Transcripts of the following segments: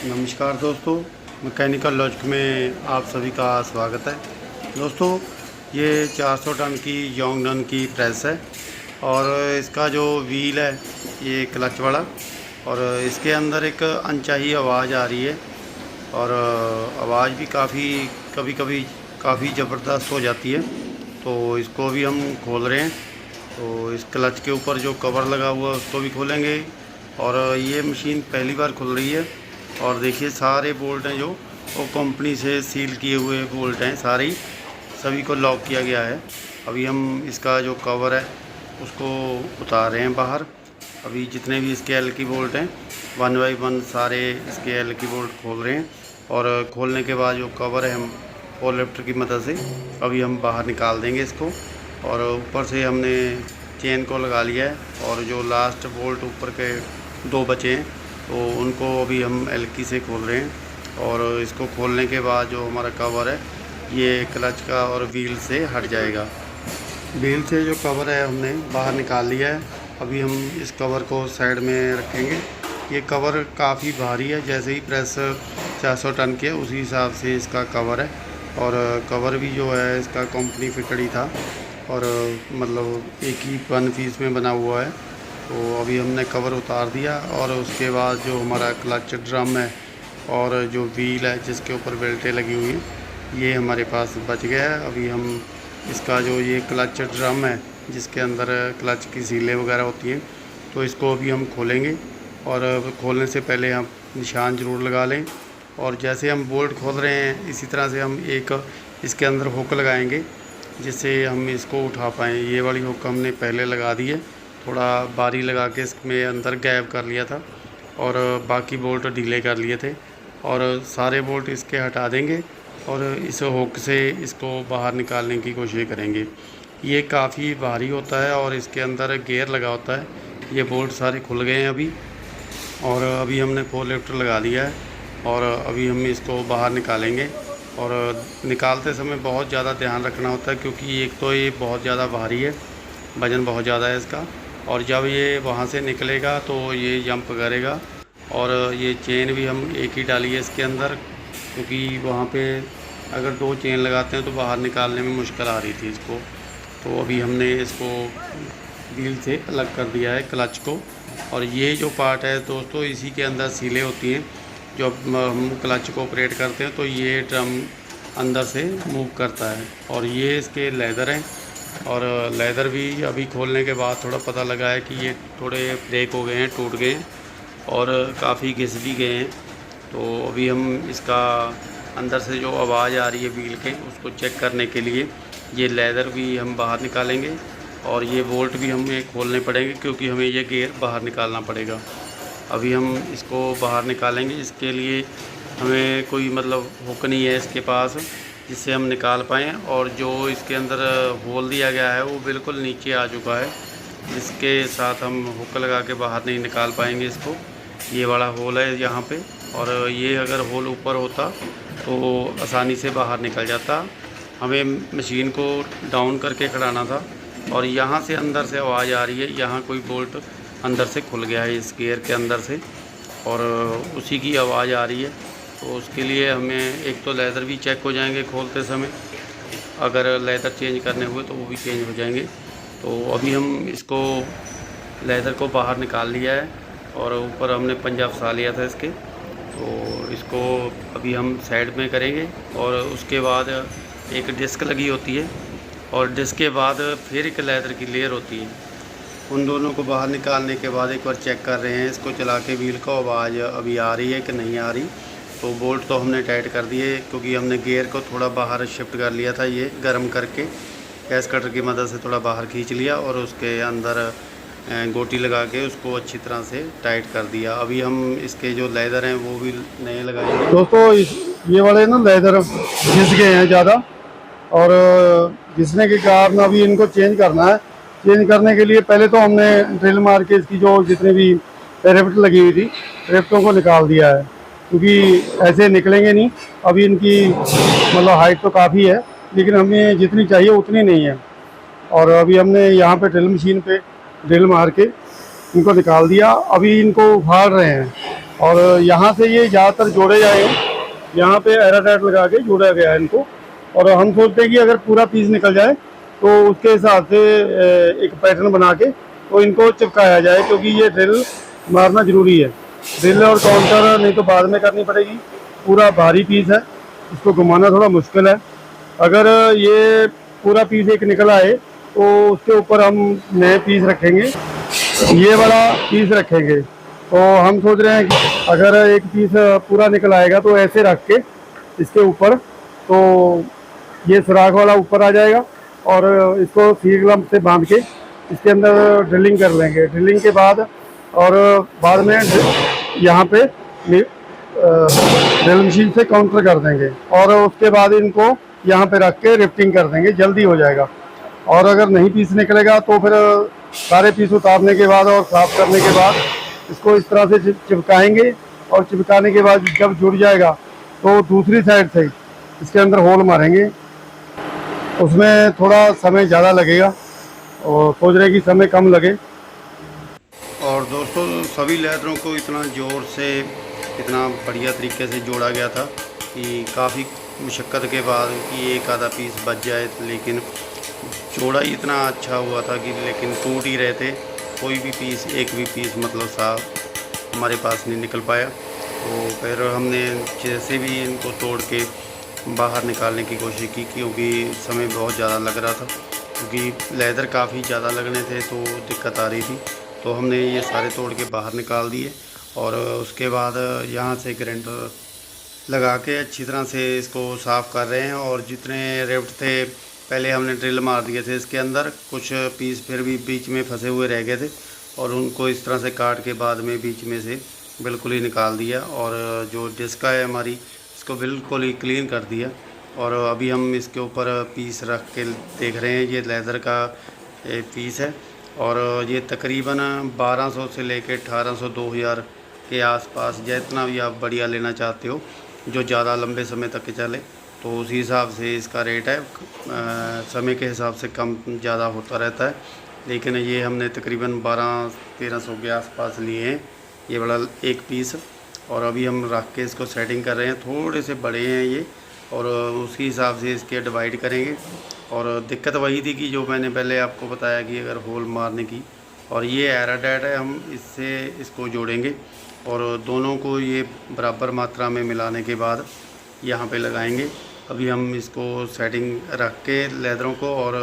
नमस्कार दोस्तों, mechanical logic में आप सभी का स्वागत है। दोस्तों, ये 400 टन की योंगडन की प्रेस है और इसका जो व्हील है ये क्लच वाला, और इसके अंदर एक अनचाही आवाज़ आ रही है और आवाज़ भी कभी कभी काफ़ी ज़बरदस्त हो जाती है। तो इसको भी हम खोल रहे हैं। तो इस क्लच के ऊपर जो कवर लगा हुआ है उसको भी खोलेंगे। और ये मशीन पहली बार खुल रही है और देखिए सारे बोल्ट हैं जो वो कंपनी से सील किए हुए बोल्ट हैं, सारे ही सभी को लॉक किया गया है। अभी हम इसका जो कवर है उसको उतार रहे हैं बाहर। अभी जितने भी इसके एल की बोल्ट हैं 1 बाई 1 सारे इसके एल की बोल्ट खोल रहे हैं। और खोलने के बाद जो कवर है हम पोल लिफ्टर की मदद से अभी हम बाहर निकाल देंगे इसको। और ऊपर से हमने चेन को लगा लिया है और जो लास्ट बोल्ट ऊपर के 2 बचे हैं तो उनको अभी हम एलकी से खोल रहे हैं। और इसको खोलने के बाद जो हमारा कवर है ये क्लच का और व्हील से हट जाएगा। व्हील से जो कवर है हमने बाहर निकाल लिया है। अभी हम इस कवर को साइड में रखेंगे। ये कवर काफ़ी भारी है, जैसे ही प्रेस 400 टन के उसी हिसाब से इसका कवर है। और कवर भी जो है इसका कंपनी फिटेड ही था और मतलब एक ही 1 पीस में बना हुआ है। तो अभी हमने कवर उतार दिया और उसके बाद जो हमारा क्लच ड्रम है और जो व्हील है जिसके ऊपर बेल्टें लगी हुई हैं ये हमारे पास बच गया है। अभी हम इसका जो ये क्लच ड्रम है जिसके अंदर क्लच की सीलें वगैरह होती हैं तो इसको अभी हम खोलेंगे। और खोलने से पहले हम निशान ज़रूर लगा लें। और जैसे हम बोल्ट खोल रहे हैं इसी तरह से हम एक इसके अंदर हुक लगाएंगे जिससे हम इसको उठा पाएँ। ये वाली हुक हमने पहले लगा दी है, थोड़ा बारी लगा के इसमें अंदर गैप कर लिया था और बाकी बोल्ट ढीले कर लिए थे। और सारे बोल्ट इसके हटा देंगे और इस हुक से इसको बाहर निकालने की कोशिश करेंगे। ये काफ़ी भारी होता है और इसके अंदर गियर लगा होता है। ये बोल्ट सारे खुल गए हैं अभी। और अभी हमने पोल लिफ्टर लगा दिया है और अभी हम इसको बाहर निकालेंगे। और निकालते समय बहुत ज़्यादा ध्यान रखना होता है क्योंकि एक तो ये बहुत ज़्यादा भारी है, वज़न बहुत ज़्यादा है इसका। और जब ये वहाँ से निकलेगा तो ये जंप करेगा। और ये चेन भी हम एक ही डाली है इसके अंदर क्योंकि वहाँ पे अगर 2 चेन लगाते हैं तो बाहर निकालने में मुश्किल आ रही थी इसको। तो अभी हमने इसको व्हील से अलग कर दिया है क्लच को। और ये जो पार्ट है दोस्तों इसी के अंदर सीलें होती हैं। जब हम क्लच को ऑपरेट करते हैं तो ये ड्रम अंदर से मूव करता है। और ये इसके लेदर हैं और लेदर भी अभी खोलने के बाद थोड़ा पता लगा है कि ये थोड़े ब्रेक हो गए हैं, टूट गए हैं और काफ़ी घिस भी गए हैं। तो अभी हम इसका अंदर से जो आवाज़ आ रही है व्हील के उसको चेक करने के लिए ये लेदर भी हम बाहर निकालेंगे और ये बोल्ट भी हमें खोलने पड़ेंगे क्योंकि हमें ये गियर बाहर निकालना पड़ेगा। अभी हम इसको बाहर निकालेंगे। इसके लिए हमें कोई मतलब हुक नहीं है इसके पास जिससे हम निकाल पाएँ। और जो इसके अंदर होल दिया गया है वो बिल्कुल नीचे आ चुका है, जिसके साथ हम हुक लगा के बाहर नहीं निकाल पाएंगे इसको। ये वाला होल है यहाँ पे, और ये अगर होल ऊपर होता तो आसानी से बाहर निकल जाता। हमें मशीन को डाउन करके खड़ाना था। और यहाँ से अंदर से आवाज़ आ रही है, यहाँ कोई बोल्ट अंदर से खुल गया है इस गियर के अंदर से और उसी की आवाज़ आ रही है। तो उसके लिए हमें एक तो लेदर भी चेक हो जाएंगे खोलते समय, अगर लेदर चेंज करने हुए तो वो भी चेंज हो जाएंगे। तो अभी हम इसको लेदर को बाहर निकाल लिया है और ऊपर हमने पंजा फंसा लिया था इसके। तो इसको अभी हम साइड में करेंगे। और उसके बाद एक डिस्क लगी होती है और डिस्क के बाद फिर एक लेदर की लेयर होती है। उन दोनों को बाहर निकालने के बाद एक बार चेक कर रहे हैं इसको चला के व्हील को, आवाज़ अभी आ रही है कि नहीं आ रही। तो बोल्ट तो हमने टाइट कर दिए क्योंकि हमने गियर को थोड़ा बाहर शिफ्ट कर लिया था, ये गर्म करके गैस कटर की मदद से थोड़ा बाहर खींच लिया और उसके अंदर गोटी लगा के उसको अच्छी तरह से टाइट कर दिया। अभी हम इसके जो लेदर हैं वो भी नए लगाएंगे। दोस्तों ये वाले ना लेदर घिस गए हैं ज़्यादा और घिसने के कारण अभी इनको चेंज करना है। चेंज करने के लिए पहले तो हमने ड्रिल मार के इसकी जो जितनी भी रिवेट लगी हुई थी रिवेटों को निकाल दिया है क्योंकि ऐसे निकलेंगे नहीं। अभी इनकी मतलब हाइट तो काफ़ी है लेकिन हमें जितनी चाहिए उतनी नहीं है। और अभी हमने यहाँ पे ड्रिल मशीन पे ड्रिल मार के इनको निकाल दिया। अभी इनको उखाड़ रहे हैं और यहाँ से ये ज़्यादातर जोड़े जाएंगे। यहाँ पे एराटाइट लगा के जोड़ा गया है इनको। और हम सोचते हैं कि अगर पूरा पीस निकल जाए तो उसके हिसाब से एक पैटर्न बना के तो इनको चिपकाया जाए, क्योंकि ये ड्रिल मारना ज़रूरी है। ड्रिल और काउंटर नहीं तो बाद में करनी पड़ेगी। पूरा भारी पीस है, इसको घुमाना थोड़ा मुश्किल है। अगर ये पूरा पीस एक निकल आए तो उसके ऊपर हम नए पीस रखेंगे, ये वाला पीस रखेंगे। तो हम सोच रहे हैं कि अगर एक पीस पूरा निकल आएगा तो ऐसे रख के इसके ऊपर तो ये सुराख वाला ऊपर आ जाएगा और इसको सील लंप से बांध के इसके अंदर ड्रिलिंग कर लेंगे। ड्रिलिंग के बाद और बाद में यहाँ पे ड्रिल मशीन से काउंटर कर देंगे और उसके बाद इनको यहाँ पे रख के रिफ्टिंग कर देंगे, जल्दी हो जाएगा। और अगर नहीं पीस निकलेगा तो फिर सारे पीस उतारने के बाद और साफ करने के बाद इसको इस तरह से चिपकाएंगे और चिपकाने के बाद जब जुड़ जाएगा तो दूसरी साइड से इसके अंदर होल मारेंगे। उसमें थोड़ा समय ज़्यादा लगेगा और सोच रहे कि समय कम लगे। और दोस्तों सभी लेदरों को इतना ज़ोर से इतना बढ़िया तरीके से जोड़ा गया था कि काफ़ी मुशक्क़त के बाद कि एक आधा पीस बच जाए, लेकिन जोड़ा ही इतना अच्छा हुआ था कि लेकिन टूट ही रहे थे। कोई भी पीस, एक भी पीस मतलब साफ हमारे पास नहीं निकल पाया। तो फिर हमने जैसे भी इनको तोड़ के बाहर निकालने की कोशिश की, क्योंकि समय बहुत ज़्यादा लग रहा था, क्योंकि लेदर काफ़ी ज़्यादा लगने थे तो दिक्कत आ रही थी। तो हमने ये सारे तोड़ के बाहर निकाल दिए और उसके बाद यहाँ से ग्राइंडर लगा के अच्छी तरह से इसको साफ़ कर रहे हैं। और जितने रिफ्ट थे पहले हमने ड्रिल मार दिए थे इसके अंदर, कुछ पीस फिर भी बीच में फंसे हुए रह गए थे और उनको इस तरह से काट के बाद में बीच में से बिल्कुल ही निकाल दिया और जो डिस्क है हमारी इसको बिल्कुल ही क्लीन कर दिया। और अभी हम इसके ऊपर पीस रख के देख रहे हैं। ये लेदर का पीस है और ये तकरीबन 1200 से लेकर 1800 2000 के आसपास, जितना भी आप बढ़िया लेना चाहते हो जो ज़्यादा लंबे समय तक चले तो उसी हिसाब से इसका रेट है। समय के हिसाब से कम ज़्यादा होता रहता है, लेकिन ये हमने तकरीबन 1200-1300 के आसपास लिए हैं ये बड़ा एक पीस। और अभी हम रख के इसको सेटिंग कर रहे हैं। थोड़े से बड़े हैं ये और उसी हिसाब से इसके डिवाइड करेंगे। और दिक्कत वही थी कि जो मैंने पहले आपको बताया कि अगर होल मारने की, और ये एराटाइट है, हम इससे इसको जोड़ेंगे और दोनों को ये बराबर मात्रा में मिलाने के बाद यहाँ पे लगाएंगे। अभी हम इसको सेटिंग रख के लेदरों को और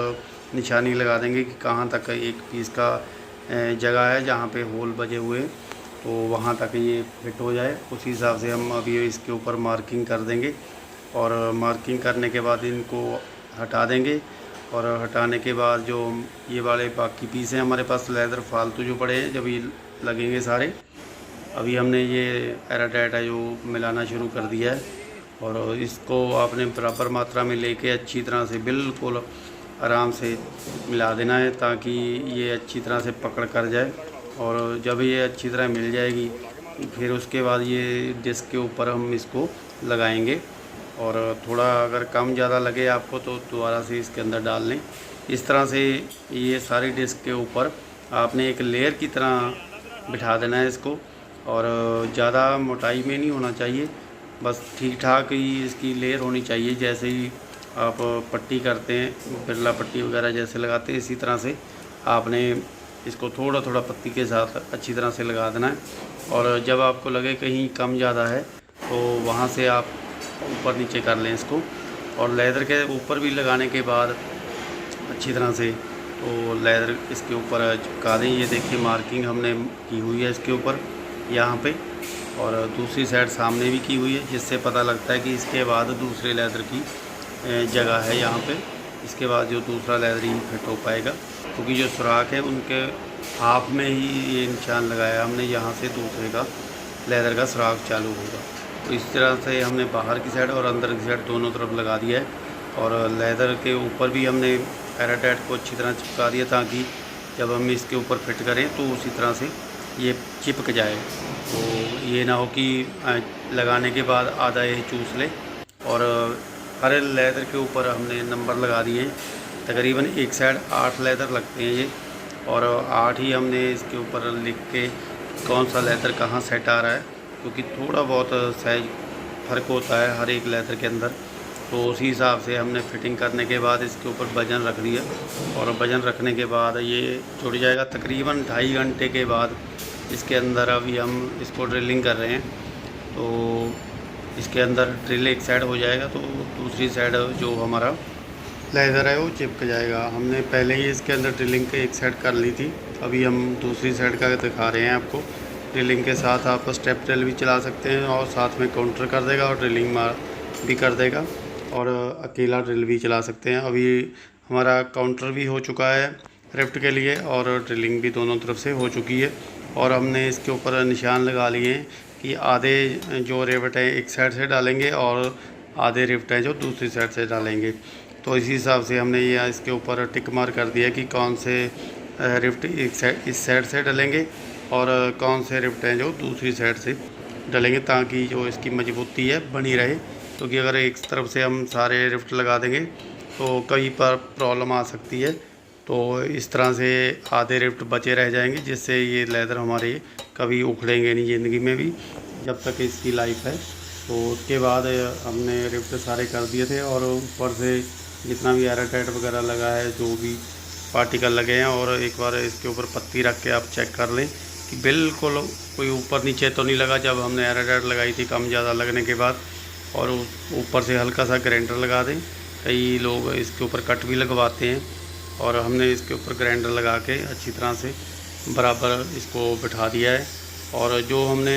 निशानी लगा देंगे कि कहाँ तक एक पीस का जगह है जहाँ पे होल बजे हुए, तो वहाँ तक ये फिट हो जाए। उसी हिसाब से हम अभी इसके ऊपर मार्किंग कर देंगे और मार्किंग करने के बाद इनको हटा देंगे। और हटाने के बाद जो ये वाले बाकी पीस हैं हमारे पास लेदर फालतू जो पड़े हैं, जब ये लगेंगे सारे, अभी हमने ये एराटाइट है जो मिलाना शुरू कर दिया है। और इसको आपने बराबर मात्रा में लेके अच्छी तरह से बिल्कुल आराम से मिला देना है ताकि ये अच्छी तरह से पकड़ कर जाए। और जब ये अच्छी तरह मिल जाएगी फिर उसके बाद ये डिस्क के ऊपर हम इसको लगाएंगे। और थोड़ा अगर कम ज़्यादा लगे आपको तो दोबारा से इसके अंदर डाल लें। इस तरह से ये सारी डिस्क के ऊपर आपने एक लेयर की तरह बिठा देना है इसको। और ज़्यादा मोटाई में नहीं होना चाहिए, बस ठीक ठाक ही इसकी लेयर होनी चाहिए। जैसे ही आप पट्टी करते हैं, बिरला पट्टी वगैरह जैसे लगाते हैं, इसी तरह से आपने इसको थोड़ा थोड़ा पत्ती के साथ अच्छी तरह से लगा देना है। और जब आपको लगे कहीं कम ज़्यादा है तो वहाँ से आप ऊपर नीचे कर लें इसको। और लेदर के ऊपर भी लगाने के बाद अच्छी तरह से तो लेदर इसके ऊपर चिपका दें। ये देखिए मार्किंग हमने की हुई है इसके ऊपर यहाँ पे, और दूसरी साइड सामने भी की हुई है, जिससे पता लगता है कि इसके बाद दूसरे लेदर की जगह है यहाँ पे। इसके बाद जो दूसरा लेदर ही फिट हो पाएगा, क्योंकि जो सुराख है उनके हाफ में ही ये निशान लगाया हमने, यहाँ से दूसरे का लेदर का सुराख चालू होगा। तो इस तरह से हमने बाहर की साइड और अंदर की साइड दोनों तरफ लगा दिया है। और लेदर के ऊपर भी हमने एराटाइट को अच्छी तरह चिपका दिया ताकि जब हम इसके ऊपर फिट करें तो उसी तरह से ये चिपक जाए। तो ये ना हो कि लगाने के बाद आधा ये चूस ले। और हर लेदर के ऊपर हमने नंबर लगा दिए हैं। तकरीबन एक साइड 8 लेदर लगते हैं ये, और 8 ही हमने इसके ऊपर लिख के कौन सा लेदर कहाँ सेट आ रहा है, क्योंकि थोड़ा बहुत साइज फ़र्क होता है हर एक लेदर के अंदर। तो उसी हिसाब से हमने फिटिंग करने के बाद इसके ऊपर वज़न रख दिया, और वज़न रखने के बाद ये जुड़ जाएगा। तकरीबन 2.5 घंटे के बाद इसके अंदर अभी हम इसको ड्रिलिंग कर रहे हैं। तो इसके अंदर ड्रिल एक साइड हो जाएगा तो दूसरी साइड जो हमारा लेदर है वो चिपक जाएगा। हमने पहले ही इसके अंदर ड्रिलिंग के एक साइड कर ली थी, अभी हम दूसरी साइड का दिखा रहे हैं आपको। ड्रिलिंग के साथ आप स्टेप ड्रिल भी चला सकते हैं और साथ में काउंटर कर देगा और ड्रिलिंग मार भी कर देगा, और अकेला ड्रिल भी चला सकते हैं। अभी हमारा काउंटर भी हो चुका है रिफ्ट के लिए, और ड्रिलिंग भी दोनों तरफ से हो चुकी है। और हमने इसके ऊपर निशान लगा लिए हैं कि आधे जो रिवेट हैं एक साइड से डालेंगे और आधे रिफ्ट हैं जो दूसरी साइड से डालेंगे। तो इसी हिसाब से हमने ये इसके ऊपर टिक मार कर दिया कि कौन से रिफ्ट एक साइड इस साइड से डालेंगे और कौन से रिफ्ट हैं जो दूसरी साइड से डालेंगे, ताकि जो इसकी मजबूती है बनी रहे। क्योंकि अगर एक तरफ से हम सारे रिफ्ट लगा देंगे तो कई पर प्रॉब्लम आ सकती है। तो इस तरह से आधे रिफ्ट बचे रह जाएंगे, जिससे ये लेदर हमारे कभी उखड़ेंगे नहीं ज़िंदगी में भी, जब तक इसकी लाइफ है। तो उसके बाद हमने रिफ्ट सारे कर दिए थे, और ऊपर से जितना भी एयर टाइट वगैरह लगा है, जो भी पार्टिकल लगे हैं, और एक बार इसके ऊपर पत्ती रख के आप चेक कर लें कि बिल्कुल कोई ऊपर नीचे तो नहीं लगा। जब हमने एयर टाइट लगाई थी कम ज़्यादा लगने के बाद, और ऊपर से हल्का सा ग्राइंडर लगा दें। कई लोग इसके ऊपर कट भी लगवाते हैं, और हमने इसके ऊपर ग्राइंडर लगा के अच्छी तरह से बराबर इसको बिठा दिया है। और जो हमने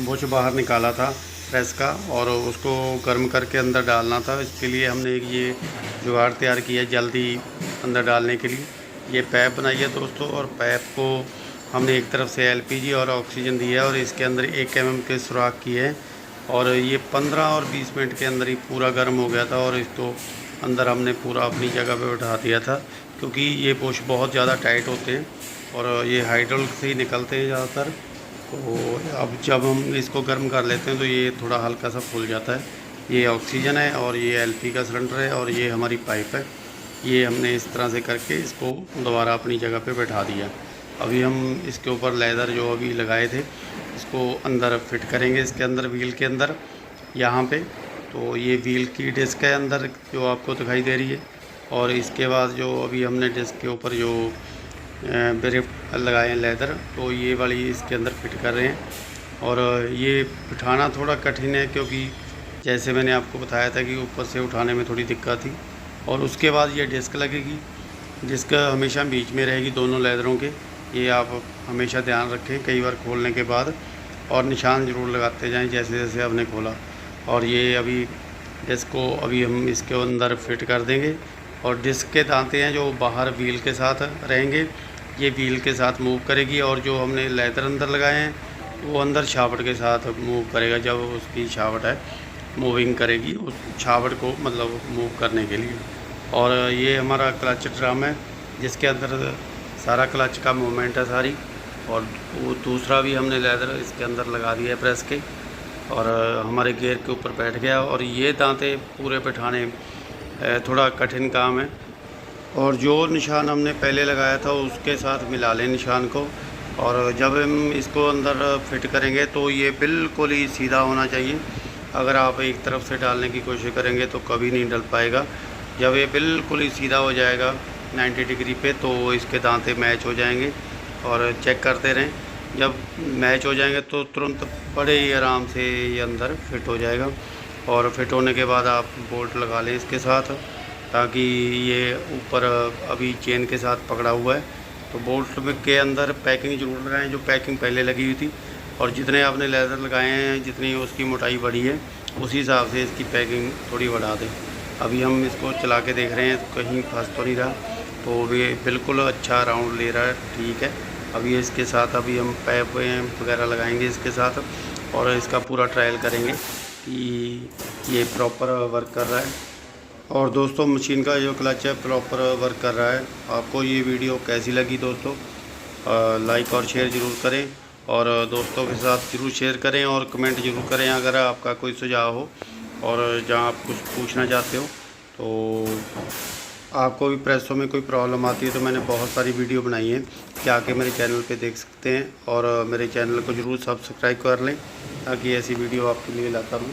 बुश बाहर निकाला था प्रेस का, और उसको गर्म करके अंदर डालना था, इसके लिए हमने एक ये जुगाड़ तैयार किया है जल्दी अंदर डालने के लिए। ये पैप बनाई है दोस्तों, और पैप को हमने एक तरफ से एलपीजी और ऑक्सीजन दिया है, और इसके अंदर 1 mm के सुराख किए हैं। और ये 15 और 20 मिनट के अंदर ही पूरा गर्म हो गया था, और इसको अंदर हमने पूरा अपनी जगह पे बैठा दिया था। क्योंकि ये बुश बहुत ज़्यादा टाइट होते हैं और ये हाइड्रोलिक से ही निकलते हैं ज़्यादातर। तो अब जब हम इसको गर्म कर लेते हैं तो ये थोड़ा हल्का सा फूल जाता है। ये ऑक्सीजन है, और ये एलपी का सिलेंडर है, और ये हमारी पाइप है। ये हमने इस तरह से करके इसको दोबारा अपनी जगह पे बैठा दिया। अभी हम इसके ऊपर लेदर जो अभी लगाए थे इसको अंदर फिट करेंगे, इसके अंदर व्हील के अंदर यहाँ पे। तो ये व्हील की डिस्क है अंदर जो आपको दिखाई दे रही है, और इसके बाद जो अभी हमने डिस्क के ऊपर जो ब्रिफ्ट लगाए हैं लेदर, तो ये वाली इसके अंदर फिट कर रहे हैं। और ये बिठाना थोड़ा कठिन है, क्योंकि जैसे मैंने आपको बताया था कि ऊपर से उठाने में थोड़ी दिक्कत थी। और उसके बाद ये डिस्क लगेगी, डिस्क हमेशा बीच में रहेगी दोनों लेदरों के। ये आप हमेशा ध्यान रखें कई बार खोलने के बाद, और निशान ज़रूर लगाते जाएं जैसे जैसे आपने खोला। और ये अभी डिस्क को अभी हम इसके अंदर फिट कर देंगे, और डिस्क के दांते हैं जो बाहर व्हील के साथ रहेंगे, ये व्हील के साथ मूव करेगी। और जो हमने लेदर अंदर लगाए हैं वो अंदर छावट के साथ मूव करेगा, जब उसकी छावट है मूविंग करेगी उस छावट को, मतलब मूव करने के लिए। और ये हमारा क्लच ड्रम है जिसके अंदर सारा क्लच का मूवमेंट है सारी। और वो दूसरा भी हमने लेदर इसके अंदर लगा दिया है प्रेस के, और हमारे गियर के ऊपर बैठ गया। और ये दांते पूरे बैठाने थोड़ा कठिन काम है, और जो निशान हमने पहले लगाया था उसके साथ मिला लें निशान को। और जब हम इसको अंदर फिट करेंगे तो ये बिल्कुल ही सीधा होना चाहिए। अगर आप एक तरफ से डालने की कोशिश करेंगे तो कभी नहीं डल पाएगा। जब ये बिल्कुल ही सीधा हो जाएगा 90 डिग्री पे, तो इसके दांते मैच हो जाएंगे। और चेक करते रहें, जब मैच हो जाएंगे तो तुरंत बड़े ही आराम से ये अंदर फिट हो जाएगा। और फिट होने के बाद आप बोल्ट लगा लें इसके साथ, ताकि ये ऊपर अभी चेन के साथ पकड़ा हुआ है। तो बोल्ट के अंदर पैकिंग जरूर लगाएं जो पैकिंग पहले लगी हुई थी, और जितने आपने लेदर लगाए हैं जितनी उसकी मोटाई बढ़ी है उसी हिसाब से इसकी पैकिंग थोड़ी बढ़ा दें। अभी हम इसको चला के देख रहे हैं कहीं फंस तो नहीं रहा, तो ये बिल्कुल अच्छा राउंड ले रहा है, ठीक है। अभी इसके साथ अभी हम पैप वगैरह लगाएंगे इसके साथ, और इसका पूरा ट्रायल करेंगे कि ये प्रॉपर वर्क कर रहा है। और दोस्तों मशीन का जो क्लच है प्रॉपर वर्क कर रहा है। आपको ये वीडियो कैसी लगी दोस्तों, लाइक और शेयर ज़रूर करें, और दोस्तों के साथ ज़रूर शेयर करें, और कमेंट ज़रूर करें अगर आपका कोई सुझाव हो और जहाँ आप कुछ पूछना चाहते हो। तो आपको भी प्रेसों में कोई प्रॉब्लम आती है तो मैंने बहुत सारी वीडियो बनाई है, जाके मेरे चैनल पे देख सकते हैं। और मेरे चैनल को ज़रूर सब्सक्राइब कर लें ताकि ऐसी वीडियो आपके लिए लाता रहूँ।